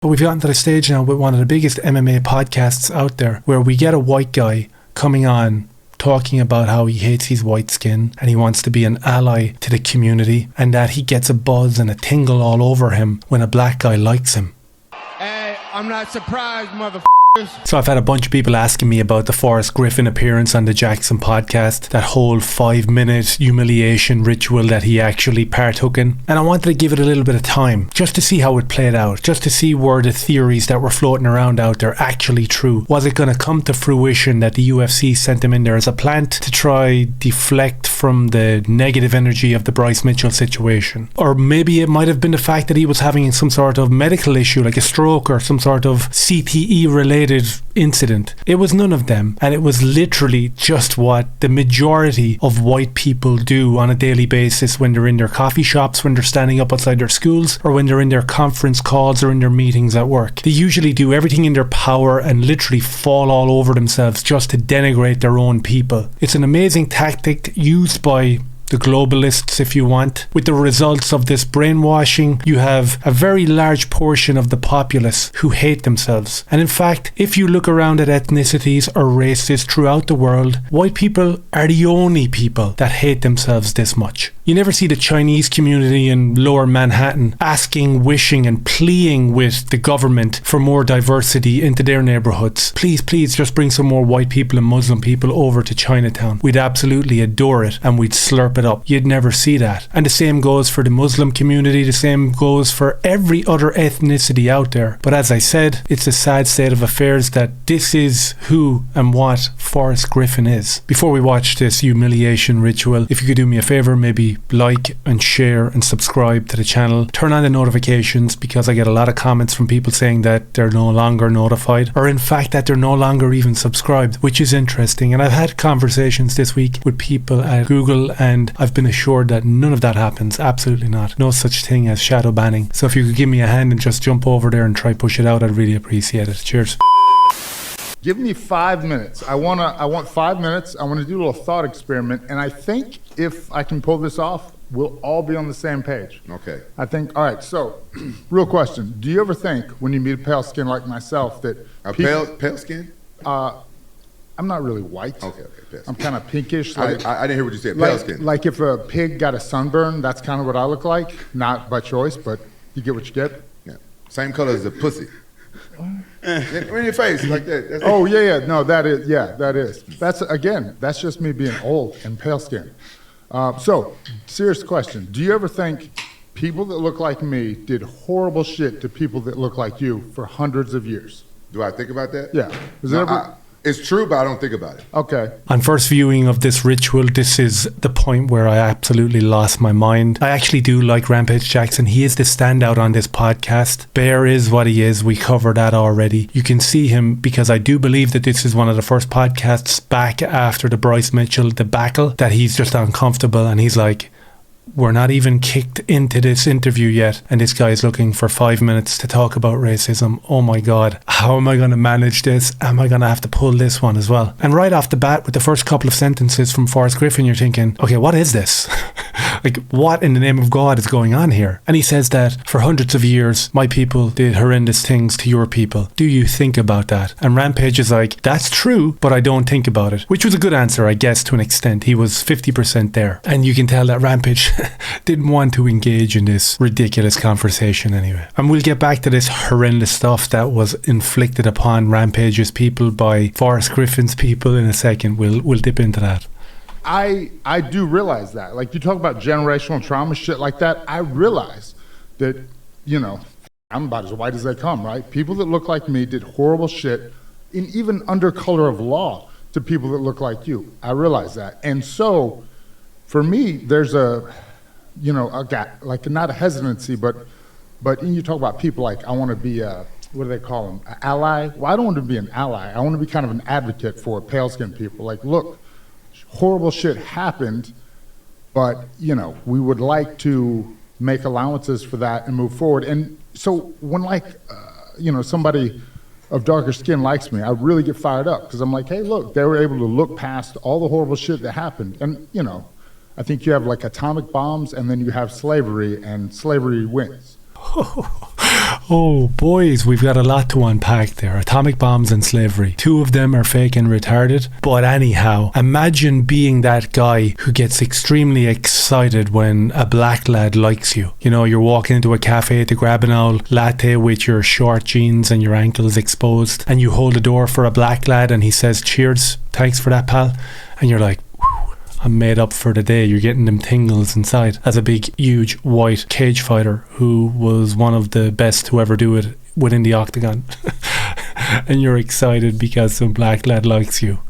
But we've gotten to the stage now with one of the biggest MMA podcasts out there where we get a white guy coming on talking about how he hates his white skin and he wants to be an ally to the community, and that he gets a buzz and a tingle all over him when a black guy likes him. Hey, I'm not surprised, motherfuckers. So I've had a bunch of people asking me about the Forrest Griffin appearance on the Jaxxon Podcast, that whole 5-minute humiliation ritual that he actually partook in. And I wanted to give it a little bit of time just to see how it played out, just to see were the theories that were floating around out there actually true. Was it going to come to fruition that the UFC sent him in there as a plant to try deflect from the negative energy of the Bryce Mitchell situation? Or maybe it might have been the fact that he was having some sort of medical issue like a stroke or some sort of CTE related incident. It was none of them, and it was literally just what the majority of white people do on a daily basis when they're in their coffee shops, when they're standing up outside their schools, or when they're in their conference calls or in their meetings at work. They usually do everything in their power and literally fall all over themselves just to denigrate their own people. It's an amazing tactic used by the globalists, if you want. With the results of this brainwashing, you have a very large portion of the populace who hate themselves. And in fact, if you look around at ethnicities or races throughout the world, white people are the only people that hate themselves this much. You never see the Chinese community in lower Manhattan asking, wishing and pleading with the government for more diversity into their neighborhoods. Please, please just bring some more white people and Muslim people over to Chinatown. We'd absolutely adore it and we'd slurp it up. You'd never see that. And the same goes for the Muslim community, the same goes for every other ethnicity out there. But as I said, it's a sad state of affairs that this is who and what Forrest Griffin is. Before we watch this humiliation ritual, if you could do me a favor, maybe like and share and subscribe to the channel. Turn on the notifications, because I get a lot of comments from people saying that they're no longer notified, or in fact that they're no longer even subscribed, which is interesting. And I've had conversations this week with people at Google and I've been assured that none of that happens. Absolutely not. No such thing as shadow banning. So if you could give me a hand and just jump over there and try push it out, I'd really appreciate it. Cheers. Give me 5 minutes. I want 5 minutes. I want to do a little thought experiment. And I think if I can pull this off, we'll all be on the same page. Okay. I think, all right, so real question. Do you ever think when you meet a pale skin like myself that pale skin? I'm not really white. Okay, pale skin. I'm kind of pinkish. I didn't hear what you said, pale skin. Like if a pig got a sunburn, that's kind of what I look like. Not by choice, but you get what you get. Yeah. Same color as the pussy. In your face, like that. Oh, yeah. No, that is. That's just me being old and pale skin. So, serious question. Do you ever think people that look like me did horrible shit to people that look like you for hundreds of years? Do I think about that? Yeah. It's true, but I don't think about it. Okay. On first viewing of this ritual, this is the point where I absolutely lost my mind. I actually do like Rampage Jackson. He is the standout on this podcast. Bear is what he is. We covered that already. You can see him because I do believe that this is one of the first podcasts back after the Bryce Mitchell debacle that he's just uncomfortable and he's like, we're not even kicked into this interview yet, and this guy is looking for 5 minutes to talk about racism. Oh my God, how am I going to manage this? Am I going to have to pull this one as well? And right off the bat, with the first couple of sentences from Forrest Griffin, you're thinking, okay, what is this? Like, what in the name of God is going on here? And he says that for hundreds of years, my people did horrendous things to your people. Do you think about that? And Rampage is like, that's true, but I don't think about it. Which was a good answer, I guess, to an extent. He was 50% there. And you can tell that Rampage didn't want to engage in this ridiculous conversation anyway. And we'll get back to this horrendous stuff that was inflicted upon Rampage's people by Forrest Griffin's people in a second. We'll dip into that. I do realize that. Like, you talk about generational trauma, shit like that. I realize that, I'm about as white as they come, right? People that look like me did horrible shit, in even under color of law, to people that look like you. I realize that. And so, for me, there's a gap, like not a hesitancy, but you talk about people like, I want to be what do they call them? An ally? Well, I don't want to be an ally. I want to be kind of an advocate for pale skinned people. Like, look, horrible shit happened, but, we would like to make allowances for that and move forward. And so when somebody of darker skin likes me, I really get fired up because I'm like, hey, look, they were able to look past all the horrible shit that happened. And, I think you have like atomic bombs and then you have slavery, and slavery wins. Oh, boys, we've got a lot to unpack there. Atomic bombs and slavery. 2 of them are fake and retarded. But anyhow, imagine being that guy who gets extremely excited when a black lad likes you. You know, you're walking into a cafe to grab an old latte with your short jeans and your ankles exposed, and you hold the door for a black lad and he says, "Cheers, thanks for that, pal." And you're like, I'm made up for the day. You're getting them tingles inside. As a big, huge, white cage fighter who was one of the best to ever do it within the octagon. And you're excited because some black lad likes you.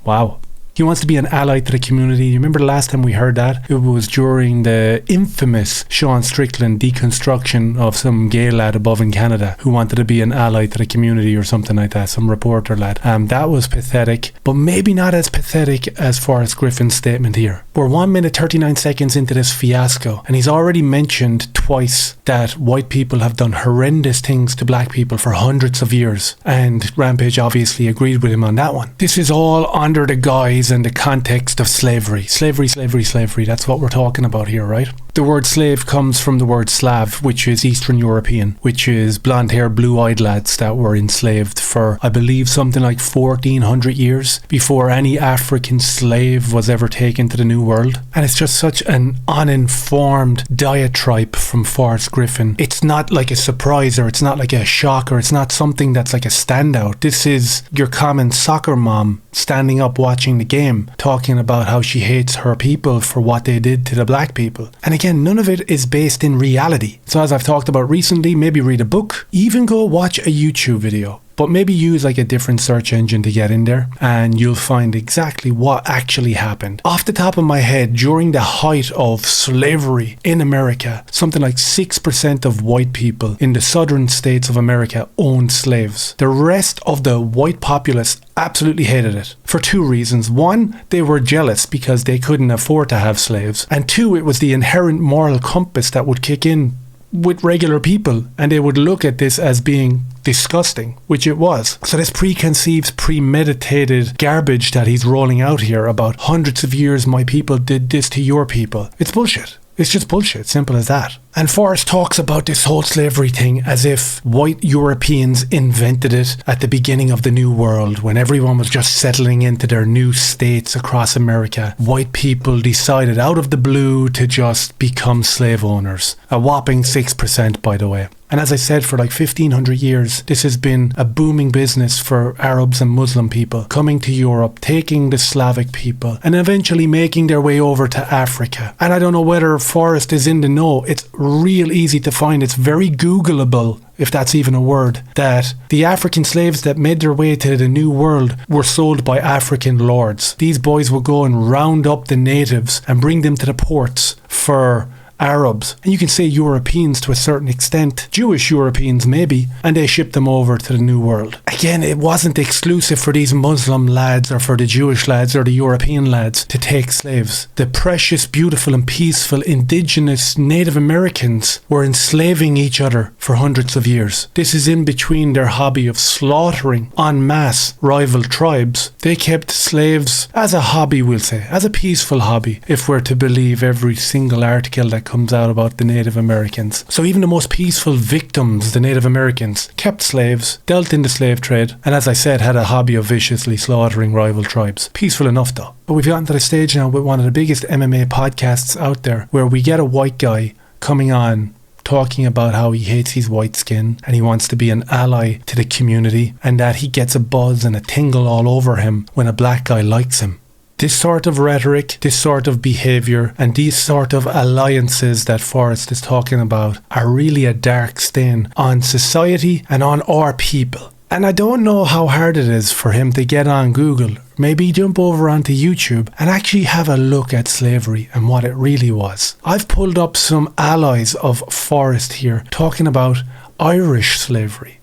Wow. He wants to be an ally to the community. You remember the last time we heard that? It was during the infamous Sean Strickland deconstruction of some gay lad above in Canada who wanted to be an ally to the community or something like that, some reporter lad. That was pathetic, but maybe not as pathetic as Forrest Griffin's statement here. We're 1 minute 39 seconds into this fiasco, and he's already mentioned twice that white people have done horrendous things to black people for hundreds of years, and Rampage obviously agreed with him on that one. This is all under the guise and the context of slavery. Slavery. That's what we're talking about here, right? The word slave comes from the word Slav, which is Eastern European, which is blonde-haired, blue-eyed lads that were enslaved for, I believe, something like 1400 years before any African slave was ever taken to the New World. And it's just such an uninformed diatribe from Forrest Griffin. It's not like a surprise, or it's not like a shock, or it's not something that's like a standout. This is your common soccer mom standing up watching the game, talking about how she hates her people for what they did to the black people. And again, none of it is based in reality. So as I've talked about recently, maybe read a book, even go watch a YouTube video. But maybe use like a different search engine to get in there, and you'll find exactly what actually happened. Off the top of my head, during the height of slavery in America, something like 6% of white people in the southern states of America owned slaves. The rest of the white populace absolutely hated it for 2 reasons. 1, they were jealous because they couldn't afford to have slaves. And 2, it was the inherent moral compass that would kick in with regular people, and they would look at this as being disgusting, which it was. So this preconceived, premeditated garbage that he's rolling out here about hundreds of years my people did this to your people, it's bullshit. It's just bullshit, simple as that. And Forrest talks about this whole slavery thing as if white Europeans invented it at the beginning of the New World, when everyone was just settling into their new states across America. White people decided out of the blue to just become slave owners. A whopping 6%, by the way. And as I said, for like 1500 years, this has been a booming business for Arabs and Muslim people coming to Europe, taking the Slavic people, and eventually making their way over to Africa. And I don't know whether Forrest is in the know. It's real easy to find. It's very Googleable, if that's even a word, that the African slaves that made their way to the New World were sold by African lords. These boys would go and round up the natives and bring them to the ports for Arabs, and you can say Europeans to a certain extent, Jewish Europeans maybe, and they shipped them over to the New World. Again, it wasn't exclusive for these Muslim lads or for the Jewish lads or the European lads to take slaves. The precious, beautiful and peaceful indigenous Native Americans were enslaving each other for hundreds of years. This is in between their hobby of slaughtering en masse rival tribes. They kept slaves as a hobby, we'll say, as a peaceful hobby, if we're to believe every single article that comes out about the Native Americans. So even the most peaceful victims, the Native Americans, kept slaves, dealt in the slave trade, and as I said, had a hobby of viciously slaughtering rival tribes. Peaceful enough though. But we've gotten to the stage now with one of the biggest MMA podcasts out there, where we get a white guy coming on talking about how he hates his white skin and he wants to be an ally to the community, and that he gets a buzz and a tingle all over him when a black guy likes him. This sort of rhetoric, this sort of behaviour, and these sort of alliances that Forrest is talking about are really a dark stain on society and on our people. And I don't know how hard it is for him to get on Google, maybe jump over onto YouTube and actually have a look at slavery and what it really was. I've pulled up some allies of Forrest here talking about Irish slavery.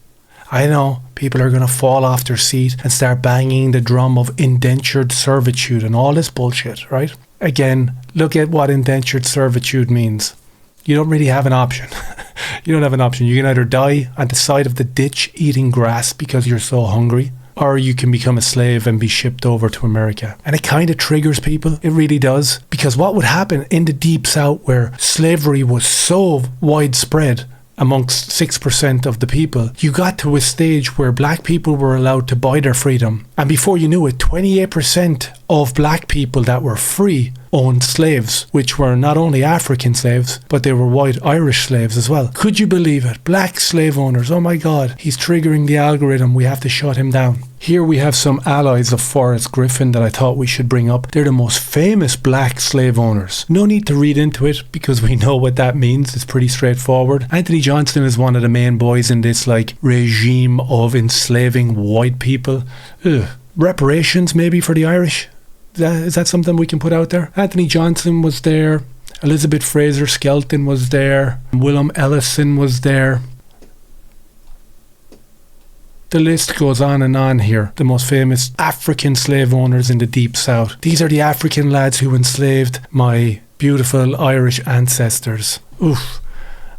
I know people are going to fall off their seat and start banging the drum of indentured servitude and all this bullshit, right? Again, look at what indentured servitude means. You don't really have an option. You don't have an option. You can either die on the side of the ditch eating grass because you're so hungry, or you can become a slave and be shipped over to America. And it kind of triggers people. It really does. Because what would happen in the Deep South, where slavery was so widespread amongst 6% of the people, you got to a stage where black people were allowed to buy their freedom. And before you knew it, 28% of black people that were free owned slaves, which were not only African slaves, but they were white Irish slaves as well. Could you believe it? Black slave owners. Oh my God, he's triggering the algorithm. We have to shut him down. Here we have some allies of Forrest Griffin that I thought we should bring up. They're the most famous black slave owners. No need to read into it because we know what that means. It's pretty straightforward. Anthony Johnson is one of the main boys in this regime of enslaving white people. Ugh. Reparations maybe for the Irish? Is that something we can put out there? Anthony Johnson was there. Elizabeth Fraser Skelton was there. Willem Ellison was there. The list goes on and on here. The most famous African slave owners in the Deep South. These are the African lads who enslaved my beautiful Irish ancestors. Oof.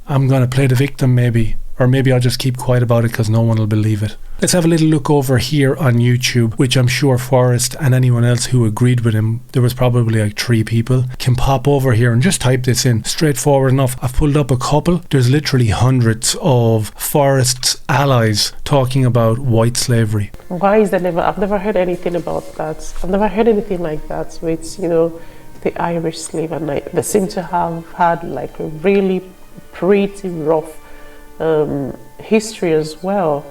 I'm going to play the victim maybe. Or maybe I'll just keep quiet about it because no one will believe it. Let's have a little look over here on YouTube, which I'm sure Forrest and anyone else who agreed with him, there was probably 3 people, can pop over here and just type this in. Straightforward enough. I've pulled up a couple. There's literally hundreds of Forrest's allies talking about white slavery. Why is that I've never heard anything about that. I've never heard anything like that with, the Irish slave, and they seem to have had a really pretty rough history as well.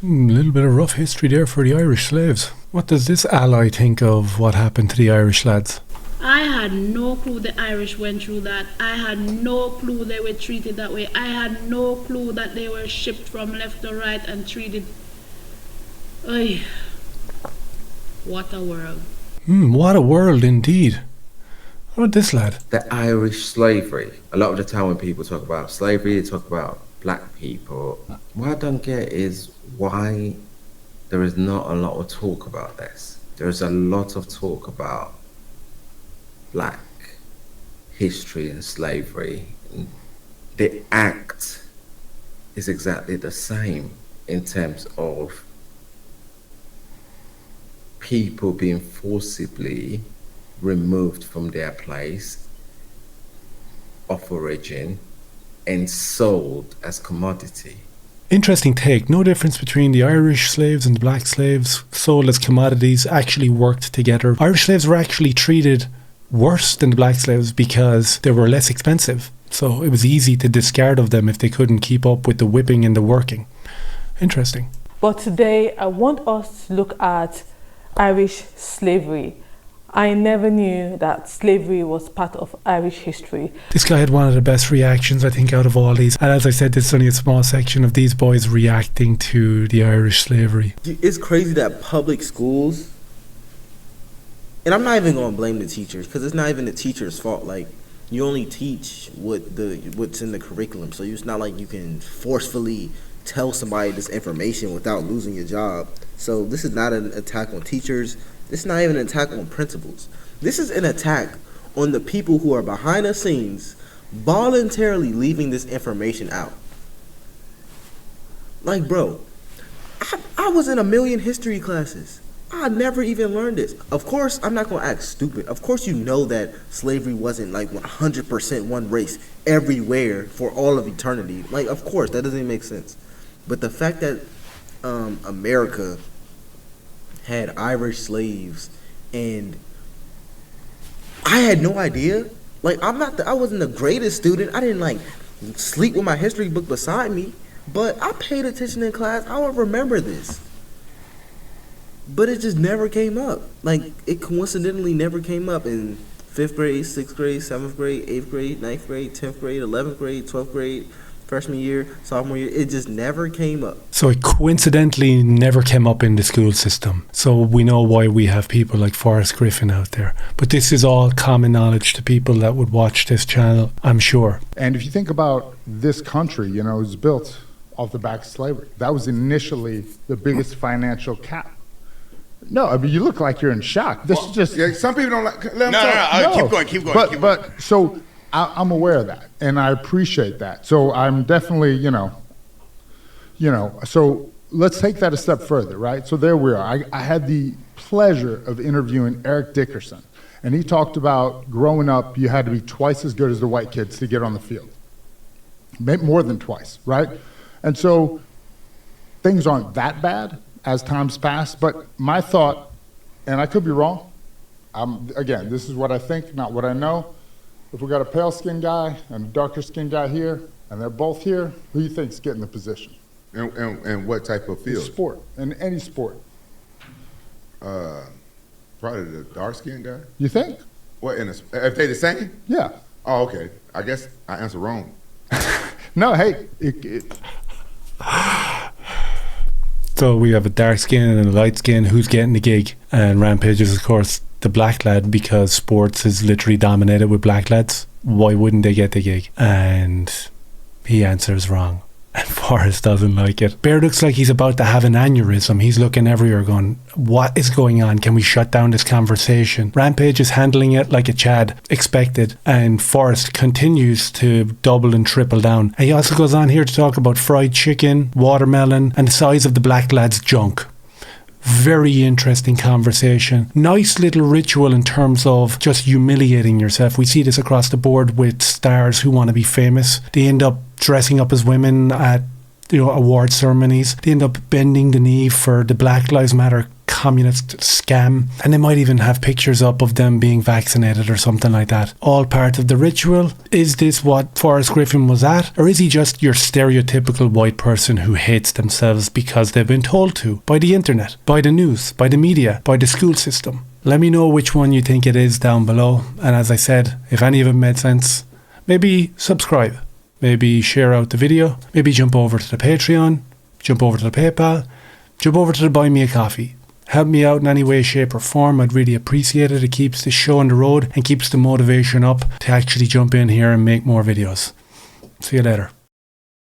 A little bit of rough history there for the Irish slaves. What does this ally think of what happened to the Irish lads? I had no clue the Irish went through that. I had no clue they were treated that way. I had no clue that they were shipped from left to right and treated. Ay, what a world. What a world indeed. What about this lad? The Irish slavery. A lot of the time when people talk about slavery, they talk about black people. What I don't get is why there is not a lot of talk about this. There's a lot of talk about black history and slavery. The act is exactly the same in terms of people being forcibly removed from their place of origin and sold as commodity. Interesting take. No difference between the Irish slaves and the black slaves sold as commodities, actually worked together. Irish slaves were actually treated worse than the black slaves because they were less expensive. So it was easy to discard of them if they couldn't keep up with the whipping and the working. Interesting. But today I want us to look at Irish slavery. I never knew that slavery was part of Irish history. This guy had one of the best reactions, I think, out of all these. And as I said, this is only a small section of these boys reacting to the Irish slavery. It's crazy that public schools, and I'm not even going to blame the teachers because it's not even the teacher's fault. You only teach what's in the curriculum, so it's not like you can forcefully tell somebody this information without losing your job. So this is not an attack on teachers. This is not even an attack on principals. This is an attack on the people who are behind the scenes voluntarily leaving this information out. Bro, I was in a million history classes. I never even learned this. Of course, I'm not going to act stupid. Of course you know that slavery wasn't 100% one race everywhere for all of eternity. Of course, that doesn't even make sense. But the fact that America had Irish slaves, and I had no idea. I wasn't the greatest student. I didn't sleep with my history book beside me, but I paid attention in class. I would remember this. But it just never came up. It coincidentally never came up in 5th grade, 6th grade, 7th grade, 8th grade, 9th grade, 10th grade, 11th grade, 12th grade, freshman year, sophomore year. It just never came up. So it coincidentally never came up in the school system. So we know why we have people like Forrest Griffin out there. But this is all common knowledge to people that would watch this channel, I'm sure. And if you think about this country, it was built off the back of slavery. That was initially the biggest financial cap. No, I mean, you look like you're in shock. This is just... Yeah, some people don't like... Let them No, talk. keep going. So I'm aware of that, and I appreciate that. So I'm definitely, so let's take that a step further, right? So there we are. I had the pleasure of interviewing Eric Dickerson, and he talked about growing up, you had to be twice as good as the white kids to get on the field. maybe more than twice, right? And so things aren't that bad as times pass, but my thought, and I could be wrong, again, this is what I think, not what I know. If we got a pale-skinned guy and a darker-skinned guy here, and they're both here, who do you think's getting the position? And what type of field? Sport, in any sport. Probably the dark-skinned guy. You think? What, if they the same? Yeah. Oh, okay. I guess I answered wrong. No, hey. So we have a dark skin and a light skin. Who's getting the gig? And Rampage is, of course, the black lad, because sports is literally dominated with black lads. Why wouldn't they get the gig? And he answers wrong. And Forrest doesn't like it. Bear looks like he's about to have an aneurysm. He's looking everywhere going, what is going on? Can we shut down this conversation? Rampage is handling it like a Chad expected, and Forrest continues to double and triple down. And he also goes on here to talk about fried chicken, watermelon, and the size of the black lad's junk. Very interesting conversation. Nice little ritual in terms of just humiliating yourself. We see this across the board with stars who want to be famous. They end up dressing up as women at award ceremonies. They end up bending the knee for the Black Lives Matter communist scam, and they might even have pictures up of them being vaccinated or something like that. All part of the ritual. Is this what Forrest Griffin was at, or is he just your stereotypical white person who hates themselves because they've been told to, by the internet, by the news, by the media, by the school system? Let me know which one you think it is down below, and as I said, if any of it made sense, maybe subscribe, maybe share out the video, maybe jump over to the Patreon, jump over to the PayPal, jump over to the Buy Me a Coffee. Help me out in any way, shape or form. I'd really appreciate it. It keeps the show on the road and keeps the motivation up to actually jump in here and make more videos. See you later.